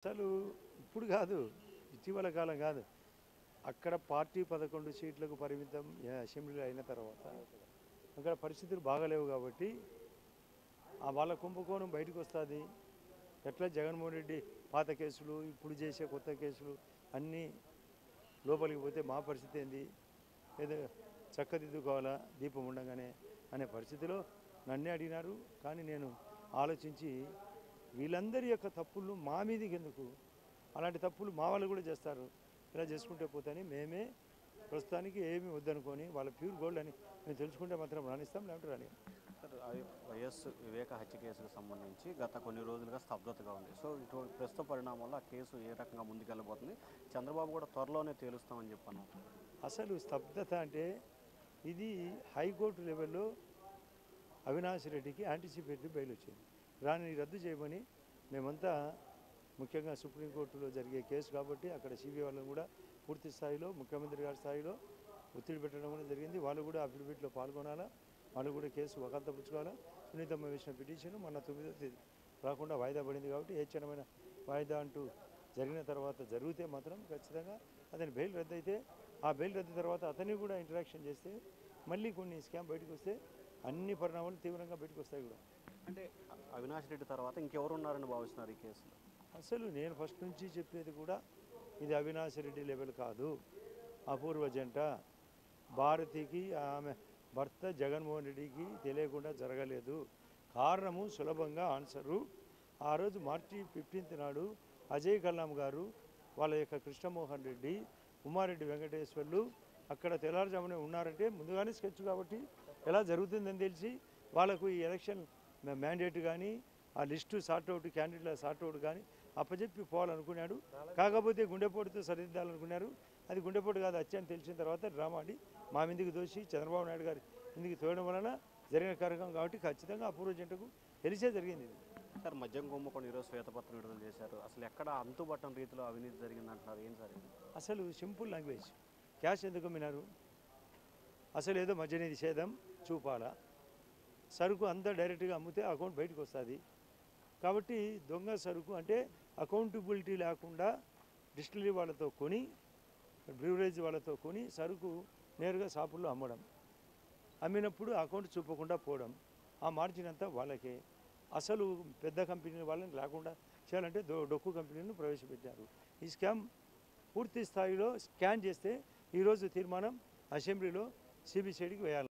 అసలు ఇప్పుడు కాదు, ఇటీవల కాలం కాదు. అక్కడ పార్టీ 11 సీట్లకు పరిమితం అసెంబ్లీలో అయిన తర్వాత అక్కడ పరిస్థితులు బాగలేవు కాబట్టి వాళ్ళ కుంభకోణం బయటకు వస్తుంది. ఎట్లా జగన్మోహన్ రెడ్డి పాత కేసులు, ఇప్పుడు చేసే కొత్త కేసులు అన్నీ లోపలికి పోతే మా పరిస్థితి ఏంది, ఏదో చక్కదిద్దుకోవాలా దీపం ఉండగానే అనే పరిస్థితిలో నన్నే అడిగినారు. కానీ నేను ఆలోచించి వీళ్ళందరి యొక్క తప్పులు మా మీదకి ఎందుకు, అలాంటి తప్పులు మా వాళ్ళు కూడా చేస్తారు, ఇలా చేసుకుంటే పోతాని మేమే ప్రస్తుతానికి ఏమీ వద్దనుకొని వాళ్ళ ప్యూర్ గోల్డ్ అని మేము తెలుసుకుంటే మాత్రం రాణిస్తాం, లేదంటే రాని. సార్, వైఎస్ వివేక హత్య కేసుకు సంబంధించి గత కొన్ని రోజులుగా స్తబ్దతగా ఉంది. సో ఇటువంటి ప్రస్తుత పరిణామాల్లో ఆ కేసు ఏ రకంగా ముందుకెళ్ళబోతుంది, చంద్రబాబు కూడా త్వరలోనే తేలుస్తామని చెప్పాను. అసలు స్తబ్దత అంటే ఇది హైకోర్టు లెవెల్లో అవినాష్ రెడ్డికి యాంటిసిపేటరీ బెయిల్ వచ్చింది, దానిని రద్దు చేయమని మేమంతా, ముఖ్యంగా సుప్రీంకోర్టులో జరిగే కేసు కాబట్టి అక్కడ సిబిఐ వాళ్ళని కూడా పూర్తి స్థాయిలో ముఖ్యమంత్రి గారి స్థాయిలో ఒత్తిడి పెట్టడం కూడా జరిగింది. వాళ్ళు కూడా అఫిడవిట్లో పాల్గొనాలా, వాళ్ళు కూడా కేసు వకాల్తపుచ్చుకోవాలా. సునీతమ్మ వేసిన పిటిషన్ మొన్న 9వ తేదీ రాకుండా వాయిదా పడింది కాబట్టి ఏ క్షణమైన వాయిదా అంటూ జరిగిన తర్వాత జరిగితే మాత్రం ఖచ్చితంగా అతని బెయిల్ రద్దు అయితే, ఆ బెయిల్ రద్దు తర్వాత అతన్ని కూడా ఇంటరాక్షన్ చేస్తే మళ్ళీ కొన్ని స్కామ్ బయటకు వస్తే అన్ని పరిణామాలు తీవ్రంగా బయటకు వస్తాయి కూడా. అంటే అవినాష్ రెడ్డి తర్వాత ఇంకెవరు ఉన్నారని భావిస్తున్నారు ఈ కేసులో? అసలు నేను ఫస్ట్ నుంచి చెప్పేది కూడా ఇది అవినాష్ రెడ్డి లెవెల్ కాదు, అపూర్వ జంట. భారతికి ఆమె భర్త జగన్మోహన్ రెడ్డికి తెలియకుండా జరగలేదు. కారణము సులభంగా ఆన్సరు, ఆ రోజు మార్చి 15th నాడు అజయ్ కల్లాం గారు, వాళ్ళ యొక్క కృష్ణమోహన్ రెడ్డి, ఉమారెడ్డి వెంకటేశ్వర్లు అక్కడ తెల్లారుజామునే ఉన్నారంటే ముందుగానే స్కెచ్ కాబట్టి ఎలా జరుగుతుందని తెలిసి వాళ్ళకు ఈ ఎలక్షన్ మ్యాండేట్ కానీ ఆ లిస్టు సార్ట్అవుట్, క్యాండిడేట్ల సార్ట్అవుట్ కానీ అప్పచెప్పి పోవాలనుకున్నాడు. కాకపోతే గుండెపోటుతో సరిదిద్దాలనుకున్నారు. అది గుండెపోటు కాదు, అని తెలిసిన తర్వాత డ్రామా ఆడి మా మీదకి దోషి చంద్రబాబు నాయుడు గారి మీదకి తోయడం వలన జరిగిన కార్యక్రమం కాబట్టి ఖచ్చితంగా అపూర్వ జంటకు తెలిసే జరిగింది. సార్, మద్యం కుంభకోణం ఈరోజు శ్వేతపత్రం విడుదల చేశారు. అసలు ఎక్కడ అంతుబట్టని రీతిలో అవినీతి జరిగింది అంటున్నారు, ఏం సార్? అసలు సింపుల్ లాంగ్వేజ్, క్యాష్ ఎందుకు అమ్మినారు, అసలు ఏదో మద్య నిషేధం చూపాలా, సరుకు అంతా డైరెక్ట్గా అమ్మితే అకౌంట్ బయటకు వస్తుంది కాబట్టి దొంగ సరుకు అంటే అకౌంటబిలిటీ లేకుండా డిస్టిలరీ వాళ్ళతో కొని, బ్రూవరేజ్ వాళ్ళతో కొని సరుకు నేరుగా షాపుల్లో అమ్మడం, అమ్మినప్పుడు అకౌంట్ చూపకుండా పోవడం, ఆ మార్జిన్ అంతా వాళ్ళకే. అసలు పెద్ద కంపెనీ వాళ్ళని లేకుండా చేయాలంటే డొక్కు కంపెనీలను ప్రవేశపెట్టారు. ఈ స్కామ్ పూర్తి స్థాయిలో స్కాన్ చేస్తే ఈరోజు తీర్మానం అసెంబ్లీలో సిబిసిఐడికి వేయాలి.